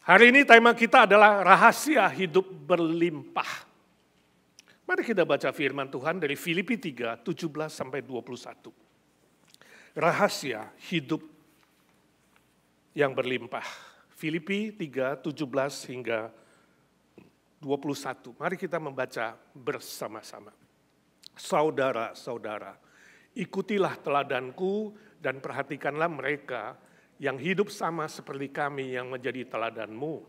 Hari ini tema kita adalah rahasia hidup berlimpah. Mari kita baca firman Tuhan dari Filipi 3, 17-21. Rahasia hidup yang berlimpah. Filipi 3, 17 hingga 21. Mari kita membaca bersama-sama. Saudara-saudara, ikutilah teladanku dan perhatikanlah mereka yang hidup sama seperti kami yang menjadi teladanmu.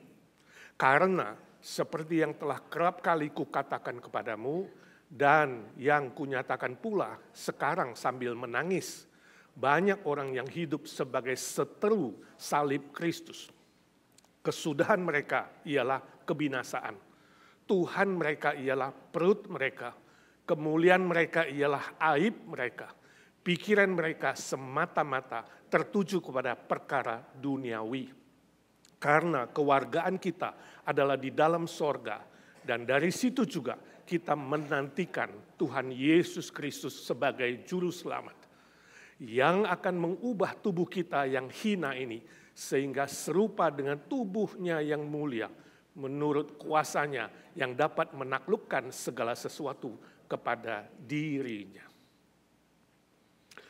Karena seperti yang telah kerap kali kukatakan kepadamu dan yang kunyatakan pula sekarang sambil menangis, banyak orang yang hidup sebagai seteru salib Kristus. Kesudahan mereka ialah kebinasaan. Tuhan mereka ialah perut mereka. Kemuliaan mereka ialah aib mereka. Pikiran mereka semata-mata tertuju kepada perkara duniawi. Karena kewargaan kita adalah di dalam sorga. Dan dari situ juga kita menantikan Tuhan Yesus Kristus sebagai juru selamat. Yang akan mengubah tubuh kita yang hina ini. Sehingga serupa dengan tubuhnya yang mulia. Menurut kuasanya yang dapat menaklukkan segala sesuatu kepada dirinya.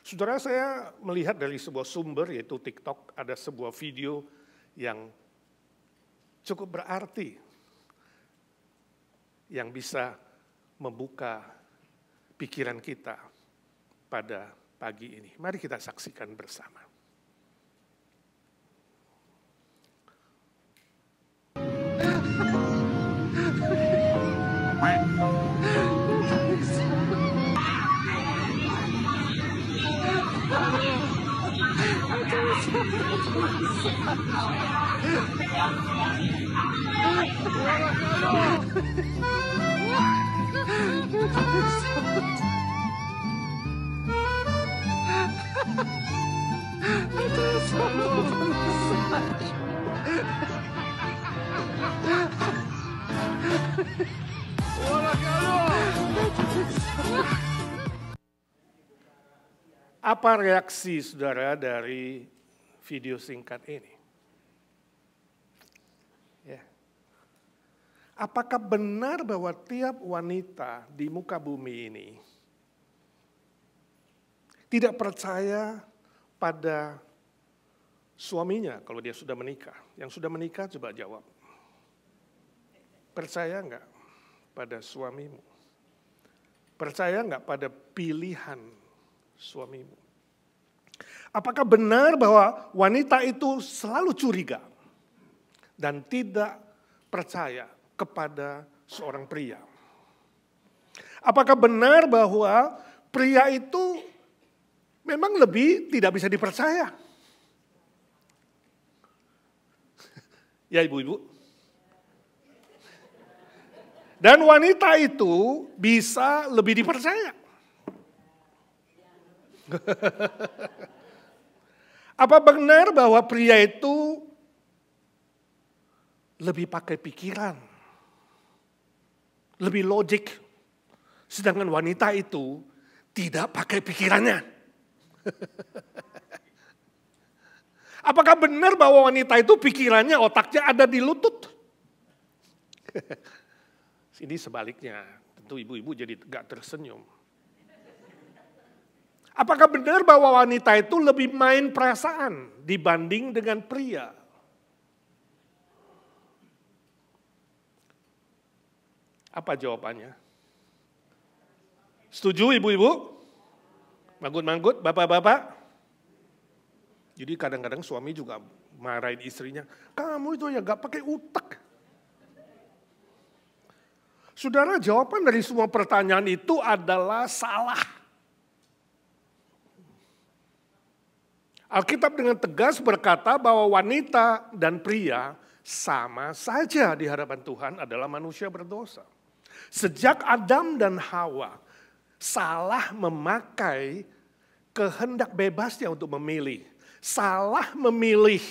Saudara, saya melihat dari sebuah sumber yaitu TikTok, ada sebuah video yang cukup berarti yang bisa membuka pikiran kita pada pagi ini. Mari kita saksikan bersama. Apa reaksi saudara dari video singkat ini? Ya. Apakah benar bahwa tiap wanita di muka bumi ini tidak percaya pada suaminya kalau dia sudah menikah? Yang sudah menikah coba jawab. Percaya enggak pada suamimu? Percaya enggak pada pilihan suamimu? Apakah benar bahwa wanita itu selalu curiga dan tidak percaya kepada seorang pria? Apakah benar bahwa pria itu memang lebih tidak bisa dipercaya? Ya ibu-ibu. Dan wanita itu bisa lebih dipercaya. Apa benar bahwa pria itu lebih pakai pikiran, lebih logik, sedangkan wanita itu tidak pakai pikirannya? Apakah benar bahwa wanita itu pikirannya, otaknya ada di lutut? Ini sebaliknya, tentu ibu-ibu jadi gak tersenyum. Apakah benar bahwa wanita itu lebih main perasaan dibanding dengan pria? Apa jawabannya? Setuju ibu-ibu? Manggut-manggut, bapak-bapak? Jadi kadang-kadang suami juga marahin istrinya, kamu itu ya gak pakai otak. Saudara, jawaban dari semua pertanyaan itu adalah salah. Alkitab dengan tegas berkata bahwa wanita dan pria sama saja di hadapan Tuhan adalah manusia berdosa. Sejak Adam dan Hawa salah memakai kehendak bebasnya untuk memilih. Salah memilih,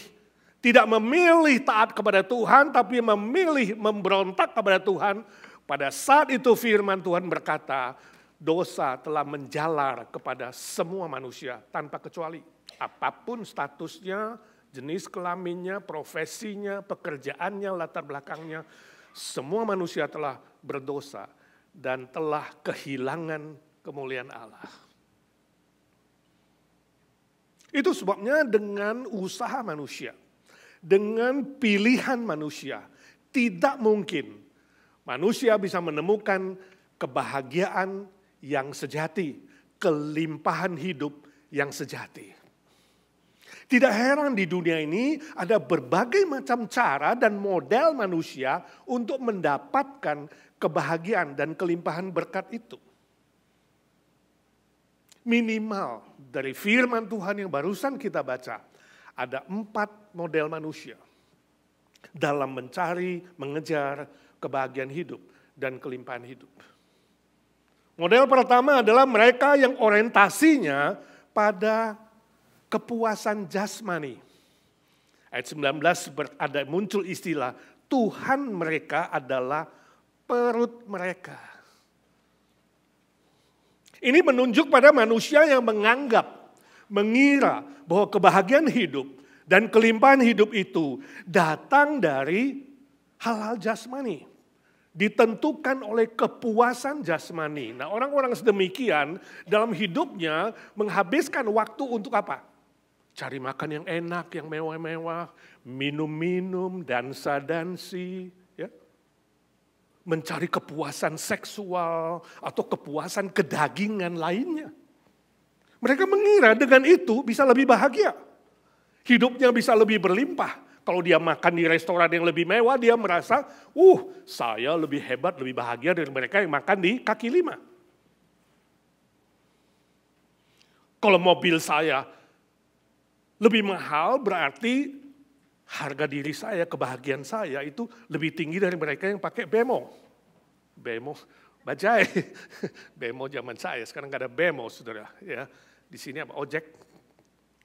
tidak memilih taat kepada Tuhan, tapi memilih memberontak kepada Tuhan. Pada saat itu firman Tuhan berkata, dosa telah menjalar kepada semua manusia tanpa kecuali. Apapun statusnya, jenis kelaminnya, profesinya, pekerjaannya, latar belakangnya, semua manusia telah berdosa dan telah kehilangan kemuliaan Allah. Itu sebabnya dengan usaha manusia, dengan pilihan manusia, tidak mungkin manusia bisa menemukan kebahagiaan yang sejati, kelimpahan hidup yang sejati. Tidak heran di dunia ini ada berbagai macam cara dan model manusia untuk mendapatkan kebahagiaan dan kelimpahan berkat itu. Minimal dari firman Tuhan yang barusan kita baca, ada 4 model manusia dalam mencari, mengejar kebahagiaan hidup dan kelimpahan hidup. Model pertama adalah mereka yang orientasinya pada kepuasan jasmani. Ayat 19 ada muncul istilah, Tuhan mereka adalah perut mereka. Ini menunjuk pada manusia yang menganggap, mengira bahwa kebahagiaan hidup dan kelimpahan hidup itu datang dari hal-hal jasmani. Ditentukan oleh kepuasan jasmani. Nah, orang-orang sedemikian dalam hidupnya menghabiskan waktu untuk apa? Cari makan yang enak, yang mewah-mewah, minum-minum, dansa-dansi, ya. Mencari kepuasan seksual atau kepuasan kedagingan lainnya. Mereka mengira dengan itu bisa lebih bahagia. Hidupnya bisa lebih berlimpah. Kalau dia makan di restoran yang lebih mewah, dia merasa, saya lebih hebat, lebih bahagia dari mereka yang makan di kaki lima. Kalau mobil saya lebih mahal, berarti harga diri saya, kebahagiaan saya itu lebih tinggi dari mereka yang pakai bemo. Bemo, bajai. Bemo zaman saya, sekarang nggak ada bemo, saudara. Ya, di sini apa? Ojek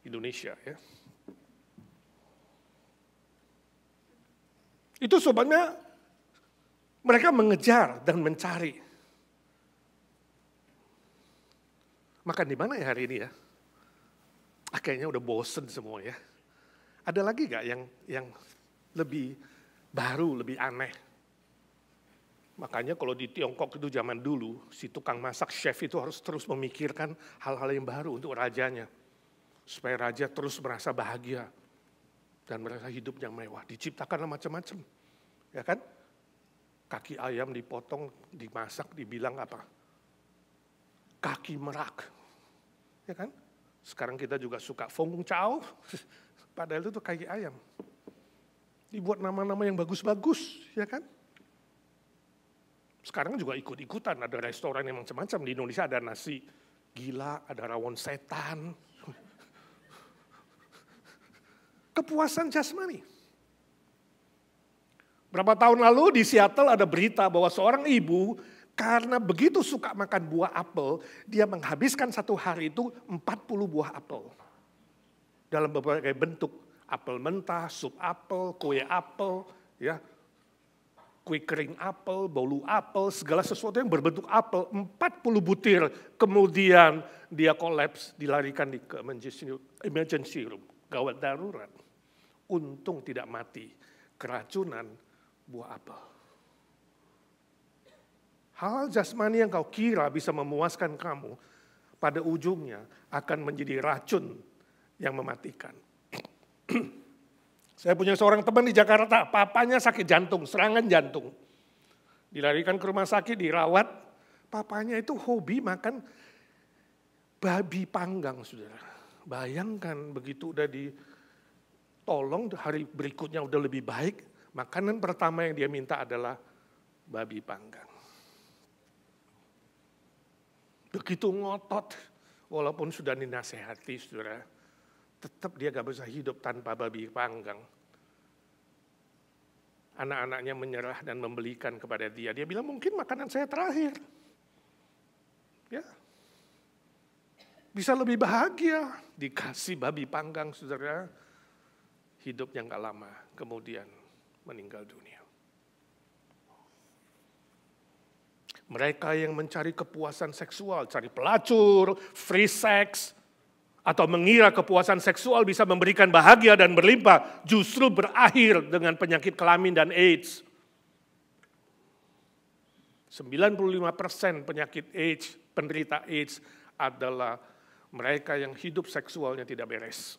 Indonesia. Ya. Itu sebabnya mereka mengejar dan mencari. Makan di mana ya hari ini ya? Kayaknya udah bosen semua ya. Ada lagi gak yang lebih baru, lebih aneh? Makanya kalau di Tiongkok itu zaman dulu, si tukang masak chef itu harus terus memikirkan hal-hal yang baru untuk rajanya. Supaya raja terus merasa bahagia. Dan merasa hidup yang mewah. Diciptakanlah macam-macam. Ya kan? Kaki ayam dipotong, dimasak, dibilang apa? Kaki merak. Ya kan? Sekarang kita juga suka fong chow, padahal itu kaki ayam. Dibuat nama-nama yang bagus-bagus, ya kan? Sekarang juga ikut-ikutan, ada restoran yang macam-macam. Di Indonesia ada nasi gila, ada rawon setan. Kepuasan jasmani. Berapa tahun lalu di Seattle ada berita bahwa seorang ibu karena begitu suka makan buah apel, dia menghabiskan satu hari itu 40 buah apel. Dalam berbagai bentuk, apel mentah, sup apel, kue apel, ya, kue kering apel, bolu apel, segala sesuatu yang berbentuk apel, 40 butir. Kemudian dia kolaps, dilarikan ke emergency room, gawat darurat. Untung tidak mati, keracunan buah apel. Hal jasmani yang kau kira bisa memuaskan kamu, pada ujungnya akan menjadi racun yang mematikan. Saya punya seorang teman di Jakarta, papanya sakit jantung, serangan jantung. Dilarikan ke rumah sakit, dirawat, papanya itu hobi makan babi panggang, saudara. Bayangkan begitu udah ditolong, hari berikutnya udah lebih baik, makanan pertama yang dia minta adalah babi panggang. Begitu ngotot, walaupun sudah dinasehati, saudara, tetap dia gak bisa hidup tanpa babi panggang. Anak-anaknya menyerah dan membelikan kepada dia. Dia bilang mungkin makanan saya terakhir. Ya, bisa lebih bahagia, dikasih babi panggang, saudara. Hidup yang gak lama, kemudian meninggal dunia. Mereka yang mencari kepuasan seksual, cari pelacur, free sex, atau mengira kepuasan seksual bisa memberikan bahagia dan berlimpah, justru berakhir dengan penyakit kelamin dan AIDS. 95% penyakit AIDS, penderita AIDS adalah mereka yang hidup seksualnya tidak beres.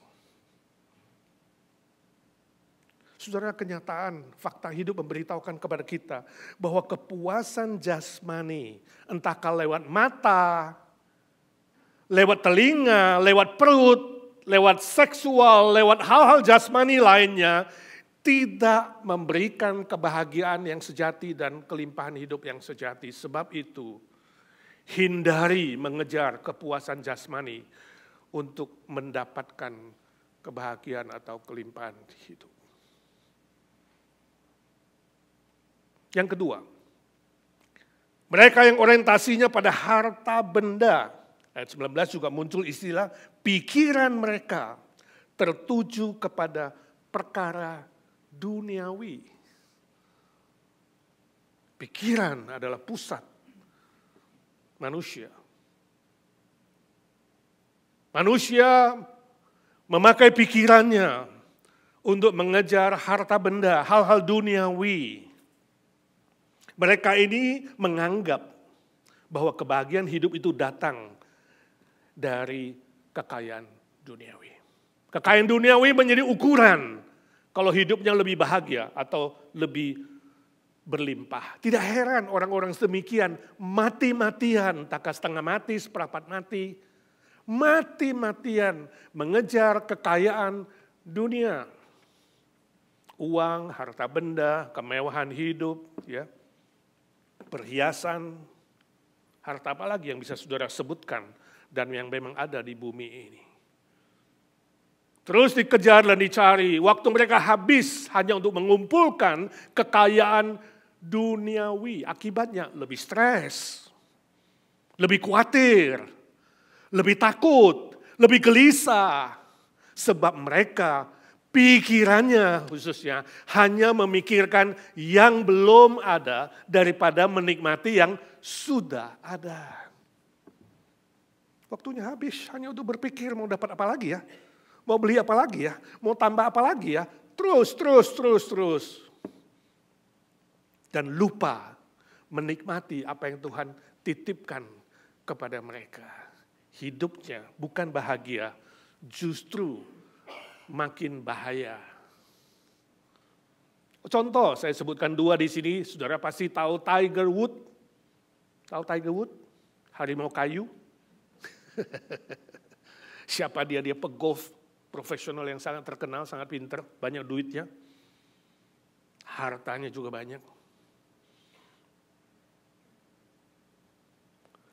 Saudara, kenyataan, fakta hidup memberitahukan kepada kita bahwa kepuasan jasmani, entahkah lewat mata, lewat telinga, lewat perut, lewat seksual, lewat hal-hal jasmani lainnya, tidak memberikan kebahagiaan yang sejati dan kelimpahan hidup yang sejati. Sebab itu, hindari mengejar kepuasan jasmani untuk mendapatkan kebahagiaan atau kelimpahan hidup. Yang kedua, mereka yang orientasinya pada harta benda. Ayat 19 juga muncul istilah pikiran mereka tertuju kepada perkara duniawi. Pikiran adalah pusat manusia. Manusia memakai pikirannya untuk mengejar harta benda, hal-hal duniawi. Mereka ini menganggap bahwa kebahagiaan hidup itu datang dari kekayaan duniawi. Kekayaan duniawi menjadi ukuran kalau hidupnya lebih bahagia atau lebih berlimpah. Tidak heran orang-orang sedemikian mati-matian, tak setengah mati, seperempat mati, mati-matian mengejar kekayaan dunia. Uang, harta benda, kemewahan hidup, ya, perhiasan, harta apa lagi yang bisa saudara sebutkan dan yang memang ada di bumi ini. Terus dikejar dan dicari, waktu mereka habis hanya untuk mengumpulkan kekayaan duniawi. Akibatnya lebih stres, lebih khawatir, lebih takut, lebih gelisah. Sebab mereka pikirannya khususnya hanya memikirkan yang belum ada daripada menikmati yang sudah ada. Waktunya habis hanya untuk berpikir mau dapat apa lagi ya. Mau beli apa lagi ya? Mau tambah apa lagi ya? Terus. Dan lupa menikmati apa yang Tuhan titipkan kepada mereka. Hidupnya bukan bahagia, justru makin bahaya. Contoh, saya sebutkan dua di sini. Saudara pasti tahu Tiger Woods. Tahu Tiger Woods? Harimau kayu. Siapa dia? Dia pegolf profesional yang sangat terkenal, sangat pintar, banyak duitnya. Hartanya juga banyak.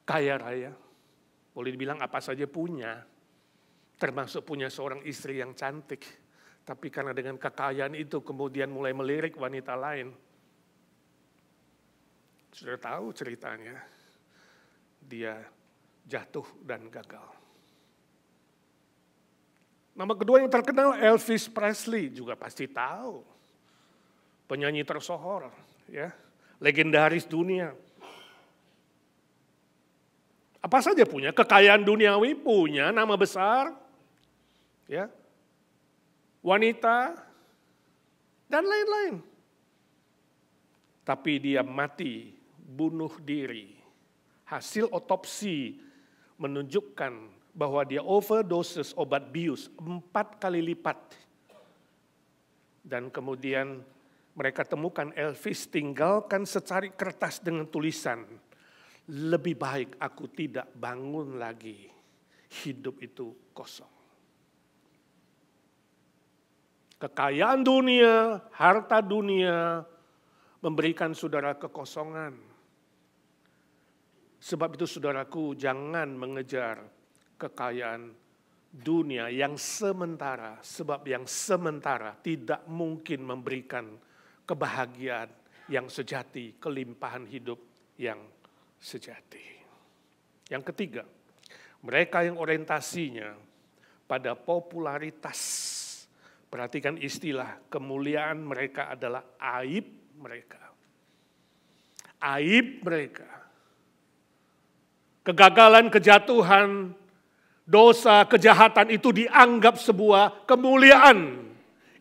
Kaya raya. Boleh dibilang apa saja punya. Termasuk punya seorang istri yang cantik. Tapi karena dengan kekayaan itu kemudian mulai melirik wanita lain. Sudah tahu ceritanya. Dia jatuh dan gagal. Nama kedua yang terkenal Elvis Presley, juga pasti tahu. Penyanyi tersohor, ya, legendaris dunia. Apa saja punya, kekayaan duniawi punya, nama besar, ya, wanita, dan lain-lain. Tapi dia mati, bunuh diri. Hasil otopsi menunjukkan bahwa dia overdoses obat bius 4 kali lipat. Dan kemudian mereka temukan Elvis tinggalkan secari kertas dengan tulisan, lebih baik aku tidak bangun lagi, hidup itu kosong. Kekayaan dunia, harta dunia memberikan saudara kekosongan. Sebab itu saudaraku, jangan mengejar kekayaan dunia yang sementara, sebab yang sementara tidak mungkin memberikan kebahagiaan yang sejati, kelimpahan hidup yang sejati. Yang ketiga, mereka yang orientasinya pada popularitas. Perhatikan istilah, kemuliaan mereka adalah aib mereka. Aib mereka. Kegagalan, kejatuhan, Dosa, kejahatan itu dianggap sebuah kemuliaan.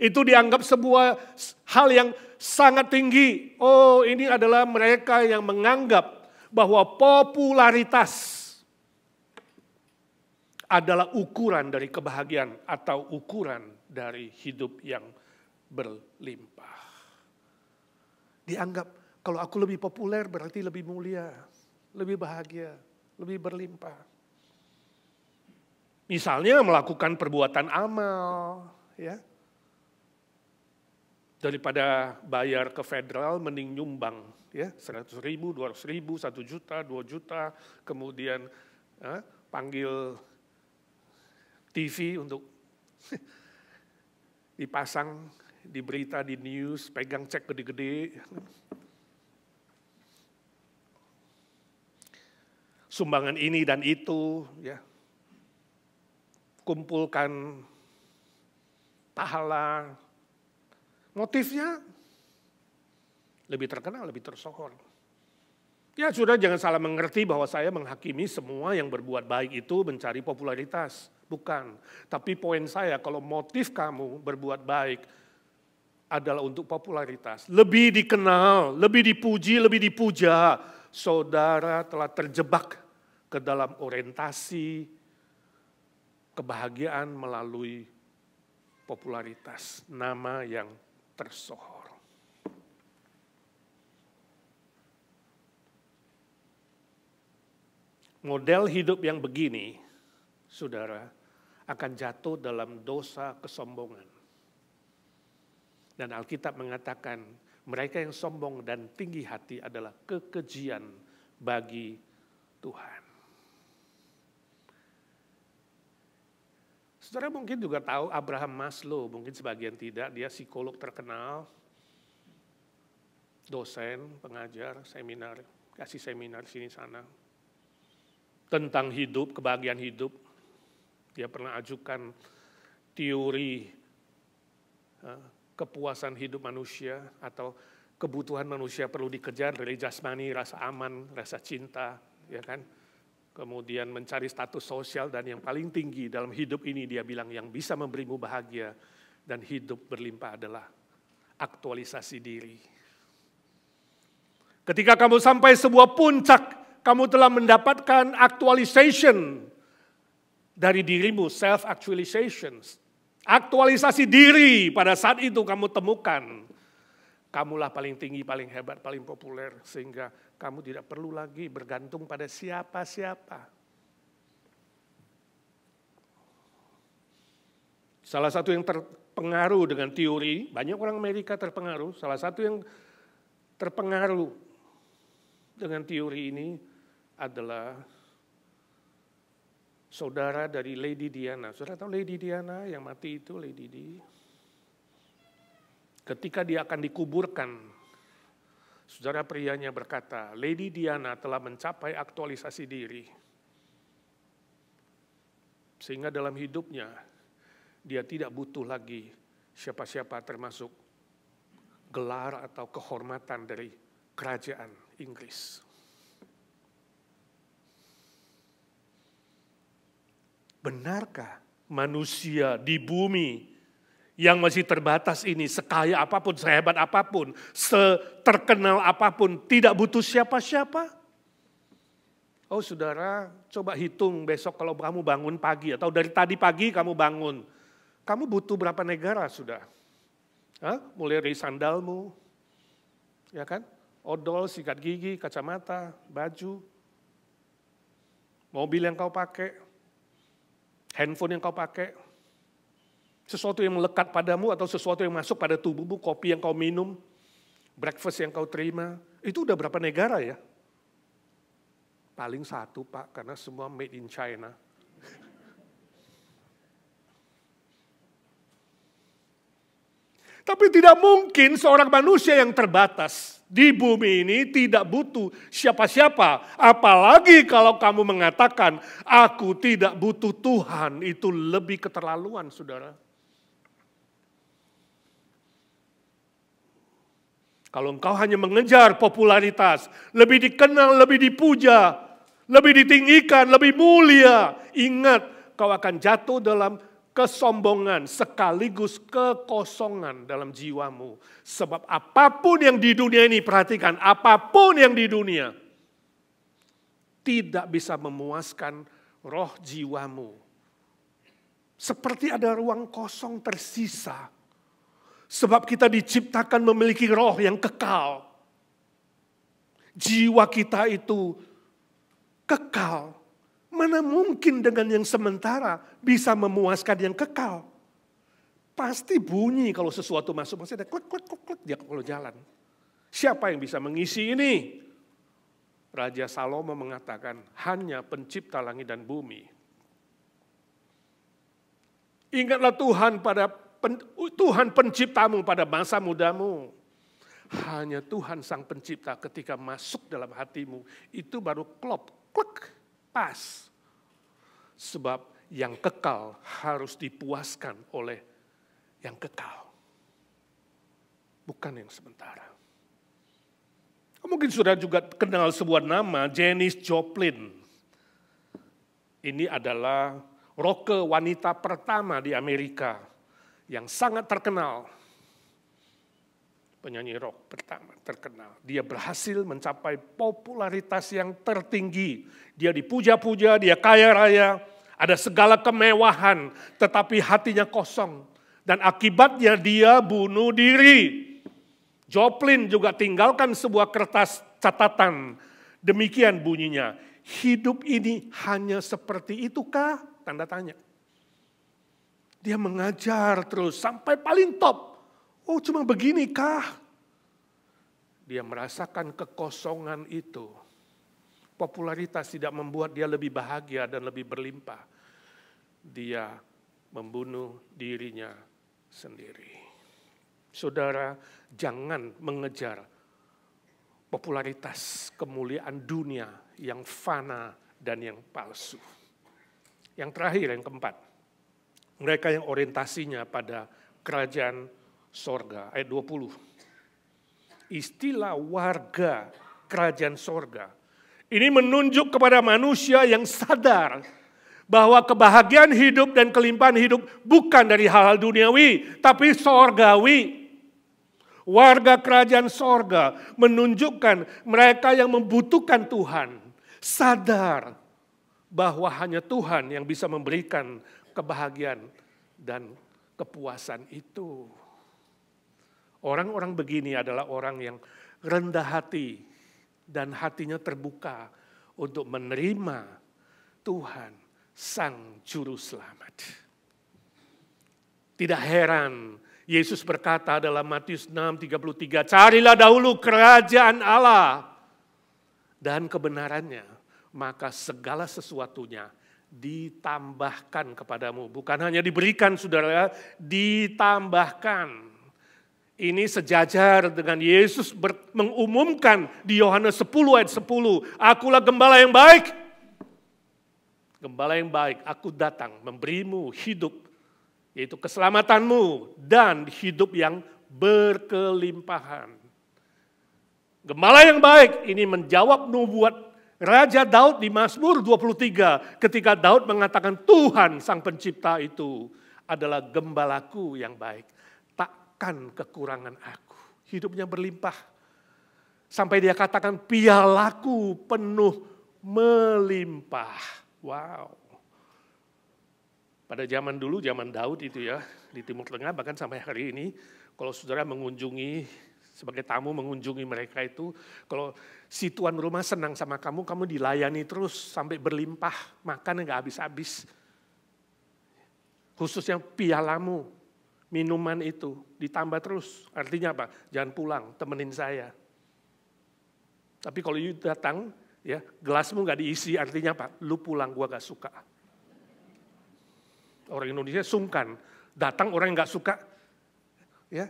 Itu dianggap sebuah hal yang sangat tinggi. Oh, ini adalah mereka yang menganggap bahwa popularitas adalah ukuran dari kebahagiaan atau ukuran dari hidup yang berlimpah. Dianggap kalau aku lebih populer berarti lebih mulia, lebih bahagia, lebih berlimpah. Misalnya melakukan perbuatan amal, ya. Daripada bayar ke federal mending nyumbang, ya, 100.000, 200.000, 1 juta, 2 juta, kemudian panggil TV untuk dipasang di berita, di news, pegang cek gede-gede. Sumbangan ini dan itu, ya. Kumpulkan pahala. Motifnya lebih terkenal, lebih tersohor. Ya sudah, jangan salah mengerti bahwa saya menghakimi semua yang berbuat baik itu mencari popularitas. Bukan. Tapi poin saya, kalau motif kamu berbuat baik adalah untuk popularitas, lebih dikenal, lebih dipuji, lebih dipuja, saudara telah terjebak ke dalam orientasi kebahagiaan melalui popularitas, nama yang tersohor. Model hidup yang begini, saudara, akan jatuh dalam dosa kesombongan. Dan Alkitab mengatakan mereka yang sombong dan tinggi hati adalah kekejian bagi Tuhan. Saudara mungkin juga tahu Abraham Maslow, mungkin sebagian tidak, dia psikolog terkenal, dosen, pengajar, seminar, kasih seminar sini sana. Tentang hidup, kebahagiaan hidup. Dia pernah ajukan teori kepuasan hidup manusia atau kebutuhan manusia perlu dikejar dari jasmani, rasa aman, rasa cinta, ya kan? Kemudian mencari status sosial dan yang paling tinggi dalam hidup ini dia bilang yang bisa memberimu bahagia dan hidup berlimpah adalah aktualisasi diri. Ketika kamu sampai sebuah puncak, kamu telah mendapatkan actualization dari dirimu, self-actualization. Aktualisasi diri pada saat itu kamu temukan. Kamulah paling tinggi, paling hebat, paling populer. Sehingga kamu tidak perlu lagi bergantung pada siapa-siapa. Salah satu yang terpengaruh dengan teori, banyak orang Amerika terpengaruh. Salah satu yang terpengaruh dengan teori ini adalah saudara dari Lady Diana. Saudara tahu Lady Diana yang mati itu, Lady Di? Ketika dia akan dikuburkan, saudara prianya berkata, Lady Diana telah mencapai aktualisasi diri. Sehingga dalam hidupnya, dia tidak butuh lagi siapa-siapa termasuk gelar atau kehormatan dari kerajaan Inggris. Benarkah manusia di bumi yang masih terbatas ini, sekaya apapun, sehebat apapun, seterkenal apapun, tidak butuh siapa-siapa? Oh saudara, coba hitung besok kalau kamu bangun pagi, atau dari tadi pagi kamu bangun. Kamu butuh berapa negara sudah? Mulai dari sandalmu, ya kan? Odol, sikat gigi, kacamata, baju, mobil yang kau pakai, handphone yang kau pakai, sesuatu yang melekat padamu atau sesuatu yang masuk pada tubuhmu, kopi yang kau minum, breakfast yang kau terima, itu udah berapa negara ya? Paling 1 Pak, karena semua made in China. Tapi tidak mungkin seorang manusia yang terbatas di bumi ini tidak butuh siapa-siapa. Apalagi kalau kamu mengatakan, aku tidak butuh Tuhan, itu lebih keterlaluan saudara. Kalau engkau hanya mengejar popularitas, lebih dikenal, lebih dipuja, lebih ditinggikan, lebih mulia. Ingat, kau akan jatuh dalam kesombongan sekaligus kekosongan dalam jiwamu. Sebab apapun yang di dunia ini, perhatikan, apapun yang di dunia tidak bisa memuaskan roh jiwamu. Seperti ada ruang kosong tersisa. Sebab kita diciptakan memiliki roh yang kekal. Jiwa kita itu kekal. Mana mungkin dengan yang sementara bisa memuaskan yang kekal. Pasti bunyi kalau sesuatu masuk, pasti ada klik, klik, klik, klik, dia kalau jalan. Siapa yang bisa mengisi ini? Raja Salomo mengatakan, hanya pencipta langit dan bumi. Ingatlah Tuhan penciptamu pada masa mudamu. Hanya Tuhan sang pencipta ketika masuk dalam hatimu, itu baru klop, klik. Pas, sebab yang kekal harus dipuaskan oleh yang kekal, bukan yang sementara. Mungkin sudah juga kenal sebuah nama, Janis Joplin. Ini adalah rocker wanita pertama di Amerika yang sangat terkenal. Penyanyi rock pertama terkenal. Dia berhasil mencapai popularitas yang tertinggi. Dia dipuja-puja, dia kaya raya, ada segala kemewahan, tetapi hatinya kosong. Dan akibatnya dia bunuh diri. Joplin juga tinggalkan sebuah kertas catatan. Demikian bunyinya, hidup ini hanya seperti itukah? Tanda tanya. Dia mengajar terus sampai paling top. Oh, cuma beginikah? Dia merasakan kekosongan itu. Popularitas tidak membuat dia lebih bahagia dan lebih berlimpah. Dia membunuh dirinya sendiri. Saudara, jangan mengejar popularitas, kemuliaan dunia yang fana dan yang palsu. Yang terakhir, yang keempat. Mereka yang orientasinya pada kerajaan sorga, ayat 20. Istilah warga kerajaan sorga. Ini menunjuk kepada manusia yang sadar bahwa kebahagiaan hidup dan kelimpahan hidup bukan dari hal-hal duniawi, tapi sorgawi. Warga kerajaan sorga menunjukkan mereka yang membutuhkan Tuhan. Sadar bahwa hanya Tuhan yang bisa memberikan kebahagiaan dan kepuasan itu. Orang-orang begini adalah orang yang rendah hati dan hatinya terbuka untuk menerima Tuhan Sang Juru Selamat. Tidak heran Yesus berkata dalam Matius 6:33, carilah dahulu kerajaan Allah dan kebenarannya, maka segala sesuatunya ditambahkan kepadamu. Bukan hanya diberikan, saudara, ditambahkan. Ini sejajar dengan Yesus mengumumkan di Yohanes 10 ayat 10. Akulah gembala yang baik. Gembala yang baik, aku datang memberimu hidup, yaitu keselamatanmu dan hidup yang berkelimpahan. Gembala yang baik ini menjawab nubuat Raja Daud di Mazmur 23 ketika Daud mengatakan Tuhan Sang Pencipta itu adalah gembalaku yang baik. Takkan kekurangan aku. Hidupnya berlimpah. Sampai dia katakan pialaku penuh melimpah. Wow. Pada zaman dulu, zaman Daud itu ya, di Timur Tengah bahkan sampai hari ini, kalau saudara mengunjungi, sebagai tamu mengunjungi mereka itu, kalau si tuan rumah senang sama kamu, kamu dilayani terus sampai berlimpah, makan nggak habis-habis. Khususnya pialamu, minuman itu ditambah terus. Artinya apa? Jangan pulang, temenin saya. Tapi kalau you datang, ya gelasmu nggak diisi, artinya apa? Lu pulang, gua nggak suka. Orang Indonesia sungkan, datang orang yang nggak suka, ya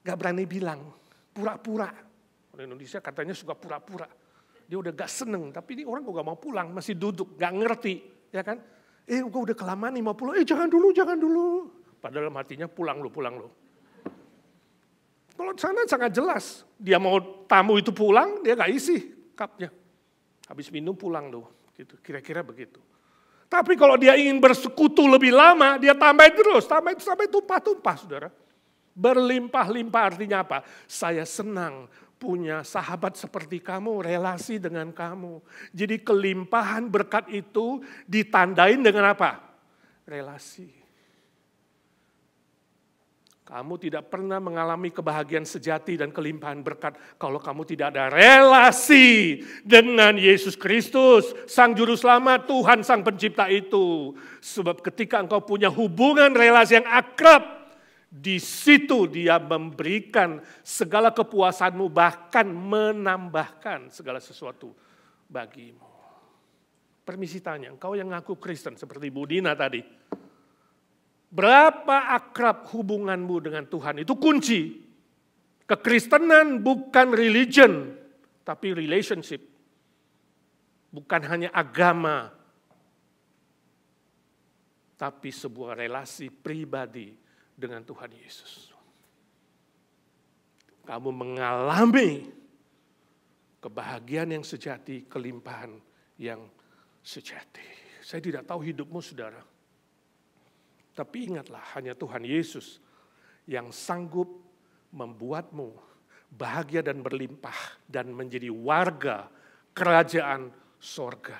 nggak berani bilang, pura-pura. Orang Indonesia katanya suka pura-pura. Dia udah gak seneng, tapi ini orang kok gak mau pulang, masih duduk, gak ngerti, ya kan? Gue udah kelamaan nih mau pulang, jangan dulu. Padahal hatinya pulang lo. Kalau sana sangat jelas, dia mau tamu itu pulang, dia gak isi cupnya. Habis minum pulang lo, gitu. Kira-kira begitu. Tapi kalau dia ingin bersekutu lebih lama, dia tambahin terus, tambahin sampai tumpah-tumpah, saudara. Berlimpah-limpah artinya apa? Saya senang punya sahabat seperti kamu, relasi dengan kamu. Jadi kelimpahan berkat itu ditandain dengan apa? Relasi. Kamu tidak pernah mengalami kebahagiaan sejati dan kelimpahan berkat kalau kamu tidak ada relasi dengan Yesus Kristus, Sang Juru Selamat, Tuhan Sang Pencipta itu. Sebab ketika engkau punya hubungan relasi yang akrab, di situ Dia memberikan segala kepuasanmu, bahkan menambahkan segala sesuatu bagimu. Permisi tanya, engkau yang ngaku Kristen seperti Bu Dina tadi, berapa akrab hubunganmu dengan Tuhan? Itu kunci. Kekristenan bukan religion, tapi relationship. Bukan hanya agama, tapi sebuah relasi pribadi dengan Tuhan Yesus. Kamu mengalami kebahagiaan yang sejati, kelimpahan yang sejati. Saya tidak tahu hidupmu, saudara. Tapi ingatlah, hanya Tuhan Yesus yang sanggup membuatmu bahagia dan berlimpah dan menjadi warga kerajaan sorga.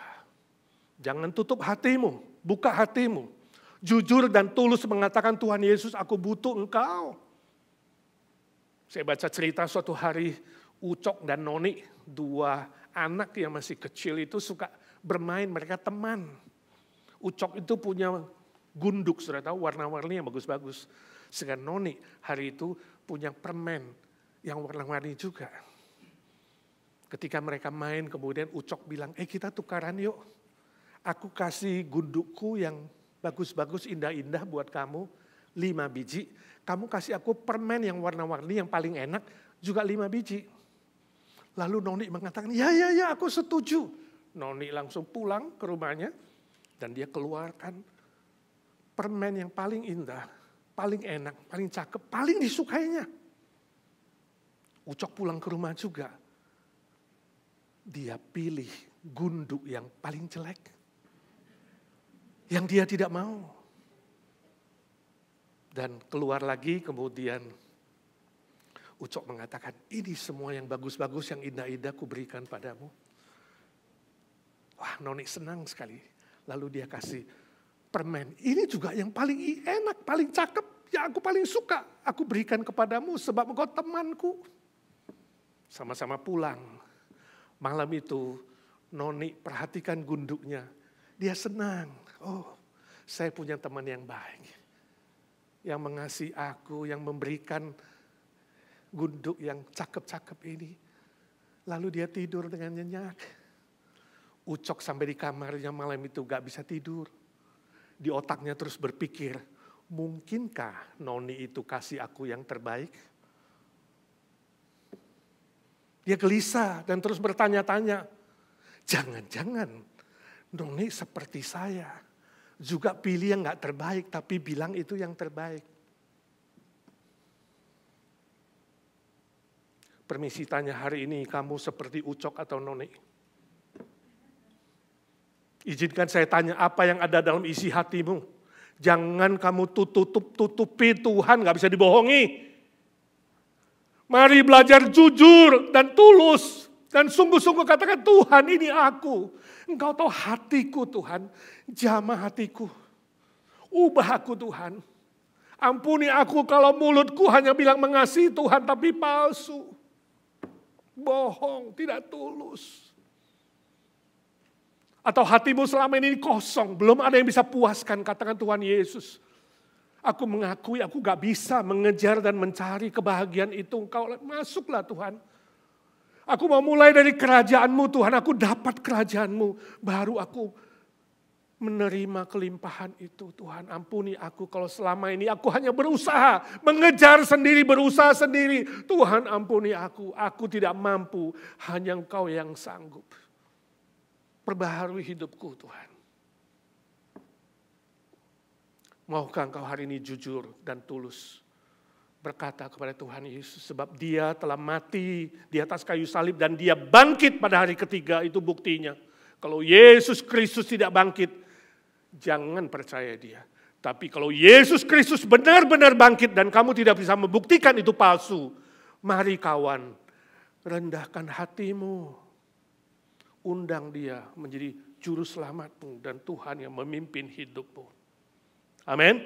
Jangan tutup hatimu, buka hatimu. Jujur dan tulus mengatakan, Tuhan Yesus, aku butuh Engkau. Saya baca cerita suatu hari, Ucok dan Noni, dua anak yang masih kecil itu suka bermain, mereka teman. Ucok itu punya gunduk, sudah tahu warna-warni yang bagus-bagus. Sedangkan Noni hari itu punya permen yang warna-warni juga. Ketika mereka main, kemudian Ucok bilang, kita tukaran yuk. Aku kasih gundukku yang bagus-bagus, indah-indah buat kamu, 5 biji. Kamu kasih aku permen yang warna-warni yang paling enak, juga 5 biji. Lalu Noni mengatakan, ya aku setuju. Noni langsung pulang ke rumahnya, dan dia keluarkan permen yang paling indah, paling enak, paling cakep, paling disukainya. Ucok pulang ke rumah juga. Dia pilih gunduk yang paling jelek. Yang dia tidak mau. Dan keluar lagi kemudian Ucok mengatakan, ini semua yang bagus-bagus, yang indah-indah ku berikan padamu. Wah, Noni senang sekali. Lalu dia kasih permen, ini juga yang paling enak, paling cakep, yang aku paling suka. Aku berikan kepadamu sebab engkau temanku. Sama-sama pulang. Malam itu Noni perhatikan gunduknya. Dia senang. Oh, saya punya teman yang baik. Yang mengasihi aku, yang memberikan gunduk yang cakep-cakep ini. Lalu dia tidur dengan nyenyak. Ucok sampai di kamarnya malam itu gak bisa tidur. Di otaknya terus berpikir, mungkinkah Noni itu kasih aku yang terbaik? Dia gelisah dan terus bertanya-tanya, jangan-jangan Noni seperti saya, juga pilih yang gak terbaik tapi bilang itu yang terbaik. Permisi tanya, hari ini kamu seperti Ucok atau Noni? Izinkan saya tanya, apa yang ada dalam isi hatimu? Jangan kamu tutupi Tuhan, gak bisa dibohongi. Mari belajar jujur dan tulus. Dan sungguh-sungguh katakan, Tuhan ini aku. Engkau tahu hatiku Tuhan, jamah hatiku. Ubah aku Tuhan. Ampuni aku kalau mulutku hanya bilang mengasihi Tuhan tapi palsu. Bohong, tidak tulus. Atau hatimu selama ini kosong, belum ada yang bisa puaskan, katakan Tuhan Yesus. Aku mengakui aku gak bisa mengejar dan mencari kebahagiaan itu. Engkau masuklah Tuhan. Aku mau mulai dari kerajaan-Mu Tuhan, aku dapat kerajaan-Mu. Baru aku menerima kelimpahan itu Tuhan. Ampuni aku kalau selama ini aku hanya berusaha, mengejar sendiri, berusaha sendiri. Tuhan ampuni aku tidak mampu, hanya Engkau yang sanggup. Perbaharui hidupku Tuhan. Maukah engkau hari ini jujur dan tulus berkata kepada Tuhan Yesus, sebab Dia telah mati di atas kayu salib dan Dia bangkit pada hari ketiga, itu buktinya. Kalau Yesus Kristus tidak bangkit, jangan percaya dia. Tapi kalau Yesus Kristus benar-benar bangkit dan kamu tidak bisa membuktikan itu palsu, mari kawan, rendahkan hatimu. Undang dia menjadi juru selamatmu dan Tuhan yang memimpin hidupmu. Amin.